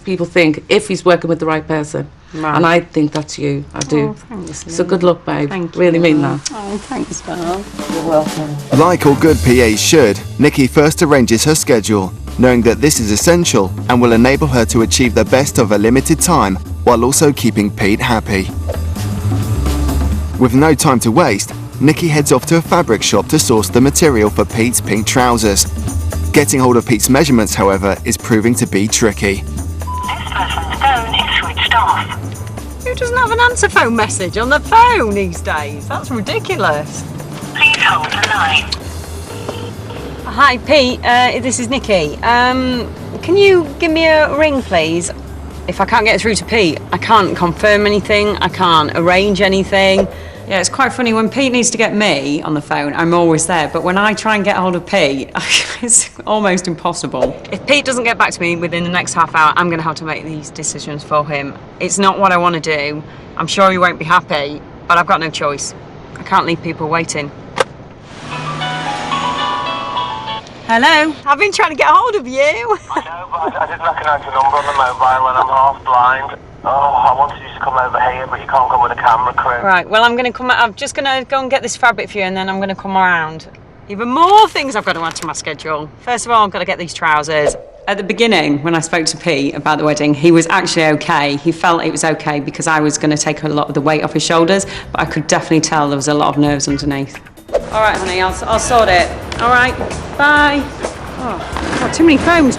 people think if he's working with the right person. Right. And I think that's you. I do. Oh, thanks, so good luck, babe. Thank really you. Mean that. Oh, thanks, Val. You're welcome. Like all good PAs should, Nikki first arranges her schedule, knowing that this is essential and will enable her to achieve the best of a limited time while also keeping Pete happy. With no time to waste, Nikki heads off to a fabric shop to source the material for Pete's pink trousers. Getting hold of Pete's measurements, however, is proving to be tricky. This person's phone is switched off. Who doesn't have an answer phone message on the phone these days? That's ridiculous. Please hold the line. Hi, Pete. This is Nikki. Can you give me a ring, please? If I can't get through to Pete, I can't confirm anything. I can't arrange anything. Yeah, it's quite funny. When Pete needs to get me on the phone, I'm always there. But when I try and get hold of Pete, it's almost impossible. If Pete doesn't get back to me within the next half hour, I'm going to have to make these decisions for him. It's not what I want to do. I'm sure he won't be happy, but I've got no choice. I can't leave people waiting. Hello? I've been trying to get hold of you. I know, but I didn't recognise the number on the mobile and I'm half blind. Oh, I wanted you to come over here, but you can't come with a camera crew. Right, well, I'm just going to go and get this fabric for you and then I'm going to come around. Even more things I've got to add to my schedule. First of all, I've got to get these trousers. At the beginning, when I spoke to Pete about the wedding, he was actually okay. He felt it was okay because I was going to take a lot of the weight off his shoulders, but I could definitely tell there was a lot of nerves underneath. All right, honey, I'll sort it. All right, bye. Oh, God, too many phones.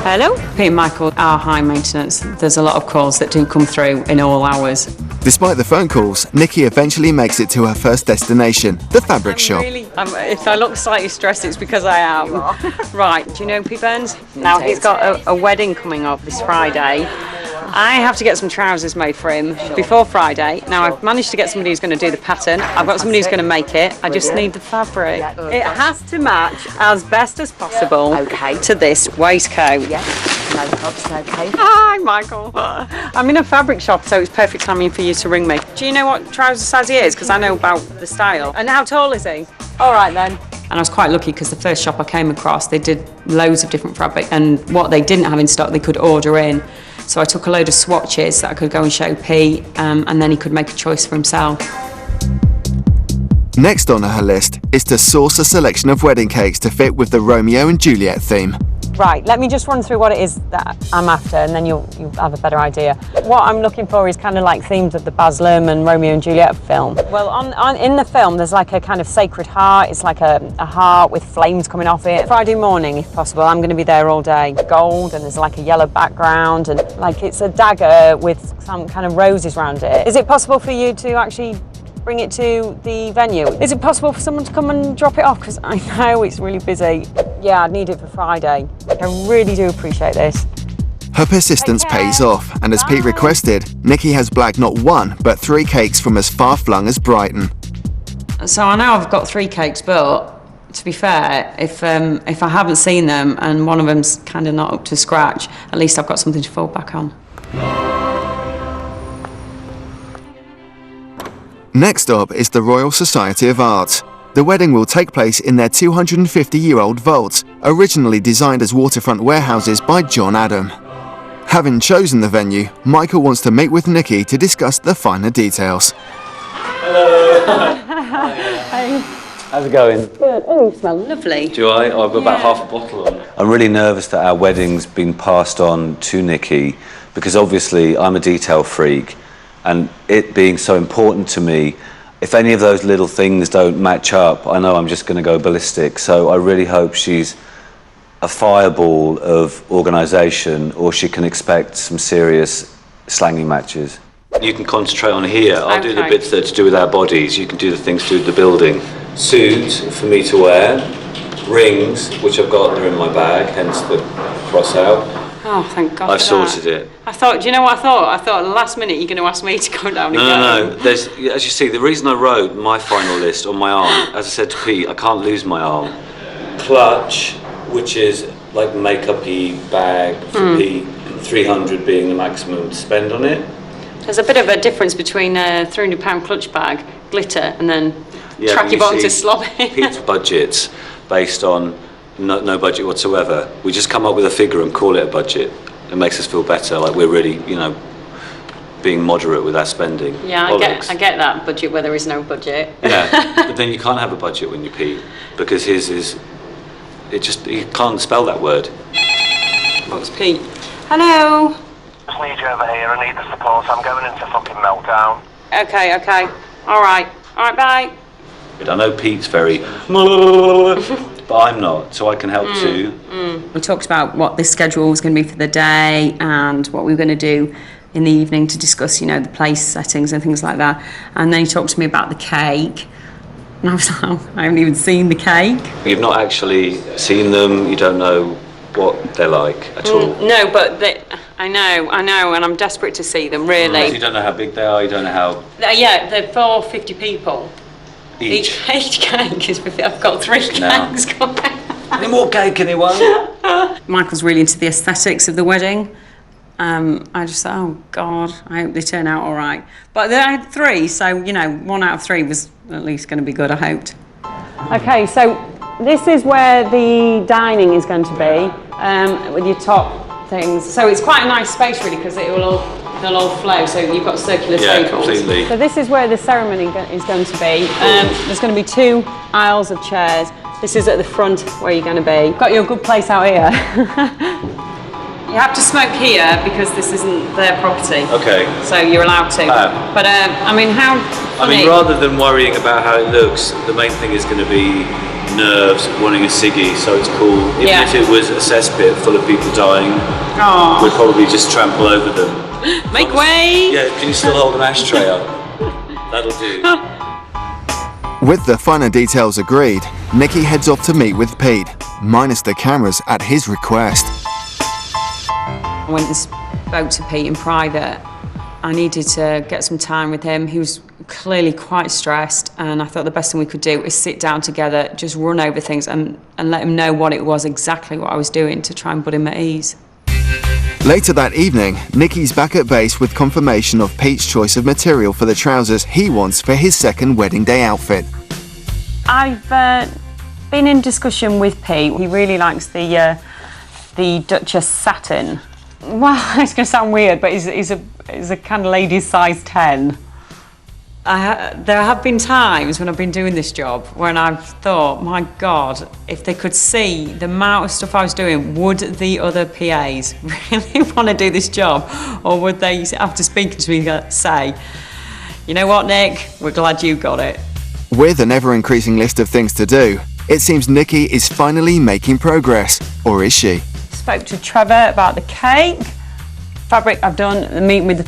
Hello? Pete and Michael are high maintenance. There's a lot of calls that do come through in all hours. Despite the phone calls, Nikki eventually makes it to her first destination, the fabric shop. If I look slightly stressed, it's because I am. Right, do you know Pete Burns? Now, he's got a wedding coming up this Friday. I have to get some trousers made for him before Friday. Now, I've managed to get somebody who's going to do the pattern. I've got somebody who's going to make it. I just need the fabric. It has to match as best as possible to this waistcoat. Yeah, no problems, okay. Hi, Michael. I'm in a fabric shop, so it's perfect timing for you to ring me. Do you know what trouser size he is? Because I know about the style. And how tall is he? All right, then. And I was quite lucky because the first shop I came across, they did loads of different fabric, and what they didn't have in stock, they could order in. So I took a load of swatches that I could go and show Pete, and then he could make a choice for himself. Next on her list is to source a selection of wedding cakes to fit with the Romeo and Juliet theme. Right, let me just run through what it is that I'm after and then you'll have a better idea. What I'm looking for is kind of like themes of the Baz Luhrmann Romeo and Juliet film. Well, in the film, there's like a kind of sacred heart. It's like a heart with flames coming off it. Friday morning, if possible, I'm going to be there all day. Gold, and there's like a yellow background, and like it's a dagger with some kind of roses around it. Is it possible for you to actually bring it to the venue? Is it possible for someone to come and drop it off? Because I know it's really busy. Yeah, I need it for Friday. I really do appreciate this. Her persistence pays off, and as Pete requested, Nikki has blagged not one, but 3 cakes from as far-flung as Brighton. So I know I've got 3 cakes, but to be fair, if I haven't seen them and one of them's kind of not up to scratch, at least I've got something to fall back on. Next up is the Royal Society of Art. The wedding will take place in their 250-year-old vaults, originally designed as waterfront warehouses by John Adam. Having chosen the venue, Michael wants to meet with Nikki to discuss the finer details. Hello. Hey. How's it going? Good. Oh, you smell lovely. Do I? I've got about half a bottle on. I'm really nervous that our wedding's been passed on to Nikki because obviously I'm a detail freak, and it being so important to me, if any of those little things don't match up, I know I'm just going to go ballistic. So I really hope she's a fireball of organisation, or she can expect some serious slanging matches. You can concentrate on here. I'll do the bits that are to do with our bodies. You can do the things to do with the building. Suit for me to wear, rings, which I've got, they're in my bag, hence the cross out. Oh, thank God. I've sorted it. I thought, do you know what I thought? I thought at the last minute you're going to ask me to go down again. No. There's, as you see, the reason I wrote my final list on my arm, as I said to Pete, I can't lose my arm. Clutch, which is like makeup-y bag for Pete, 300 being the maximum to spend on it. There's a bit of a difference between a £300 clutch bag, glitter, and then track your bottom to slob it. Pete's budget's based on no budget whatsoever. We just come up with a figure and call it a budget. It makes us feel better, like we're really, being moderate with our spending. Yeah, I get that budget where there is no budget. Yeah, but then you can't have a budget when you Pete, because his is, you can't spell that word. What's Pete? Hello. Just need you over here. I need the support. I'm going into fucking meltdown. Okay. All right, bye. I know Pete's very, but I'm not, so I can help too. We talked about what the schedule was going to be for the day and what we were going to do in the evening to discuss, the place settings and things like that. And then he talked to me about the cake. And I was like, oh, I haven't even seen the cake. You've not actually seen them, you don't know what they're like at all. No, but I know, and I'm desperate to see them, really. You don't know how big they are, you don't know how... Yeah, they're for 50 people. Each cake is 50. I've got 3 cakes coming. Any more cake, anyone? Michael's really into the aesthetics of the wedding. I just thought, oh God, I hope they turn out all right. But I had 3, so 1 out of 3 was at least going to be good, I hoped. Okay, so this is where the dining is going to be, with your top things. So it's quite a nice space, really, because they'll all flow. So you've got circular tables. Yeah, completely. So this is where the ceremony is going to be. There's going to be 2 aisles of chairs. This is at the front where you're going to be. Got you a good place out here. You have to smoke here because this isn't their property. Okay. So you're allowed to. But how funny. Rather than worrying about how it looks, the main thing is going to be nerves, wanting a ciggy, so it's cool. Even if it was a cesspit full of people dying, we'd probably just trample over them. Make way! Yeah, can you still hold an ashtray up? That'll do. With the finer details agreed, Nikki heads off to meet with Pete, minus the cameras at his request. I went and spoke to Pete in private. I needed to get some time with him. He was clearly quite stressed, and I thought the best thing we could do is sit down together, just run over things and let him know what it was, exactly what I was doing, to try and put him at ease. Later that evening, Nikki's back at base with confirmation of Pete's choice of material for the trousers he wants for his second wedding day outfit. I've been in discussion with Pete. He really likes the Duchess satin. Well, it's going to sound weird, but he's a kind of ladies size 10. There have been times when I've been doing this job when I've thought, my God, if they could see the amount of stuff I was doing, would the other PAs really want to do this job? Or would they, after speaking to me, say, you know what, Nick, we're glad you got it. With an ever-increasing list of things to do, it seems Nikki is finally making progress. Or is she? Spoke to Trevor about the cake. Fabric I've done, the meeting with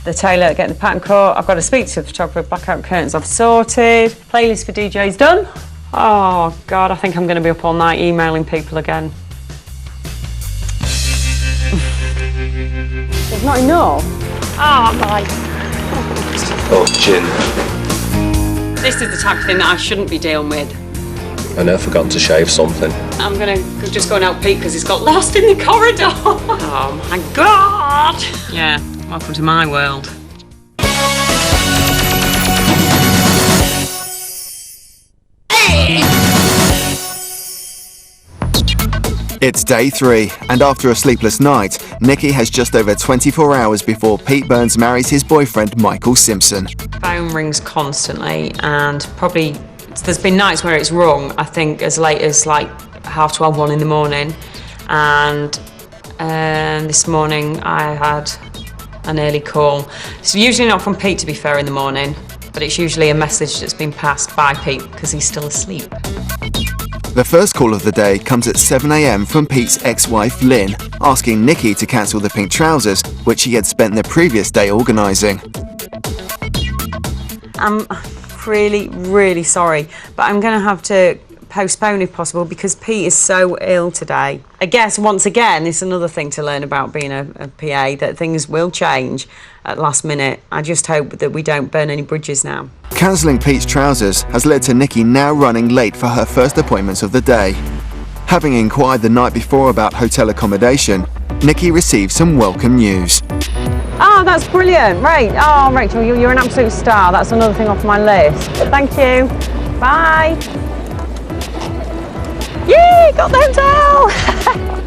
the tailor, getting the pattern cut. I've got to speak to the photographer, blackout curtains I've sorted. Playlist for DJs done. Oh God, I think I'm going to be up all night emailing people again. There's not enough. Oh my. Oh, gin. This is the type of thing that I shouldn't be dealing with. I know I've forgotten to shave something. I'm going to just go and help Pete because he's got lost in the corridor. Oh my God. Yeah, welcome to my world. It's day 3, and after a sleepless night, Nikki has just over 24 hours before Pete Burns marries his boyfriend, Michael Simpson. Phone rings constantly, and probably there's been nights where it's rung, I think, as late as like 12:30, 1 in the morning. And this morning I had an early call. It's usually not from Pete, to be fair, in the morning, but it's usually a message that's been passed by Pete because he's still asleep. The first call of the day comes at 7 a.m. from Pete's ex-wife, Lynn, asking Nikki to cancel the pink trousers, which he had spent the previous day organising. I'm really, really sorry, but I'm going to have to postpone if possible because Pete is so ill today. I guess, once again, it's another thing to learn about being a PA, that things will change at last minute. I just hope that we don't burn any bridges now. Cancelling Pete's trousers has led to Nikki now running late for her first appointments of the day. Having inquired the night before about hotel accommodation, Nikki received some welcome news. Oh, that's brilliant. Right. Oh, Rachel, you're an absolute star. That's another thing off my list. Thank you. Bye. Yeah! Yay! Got the hotel!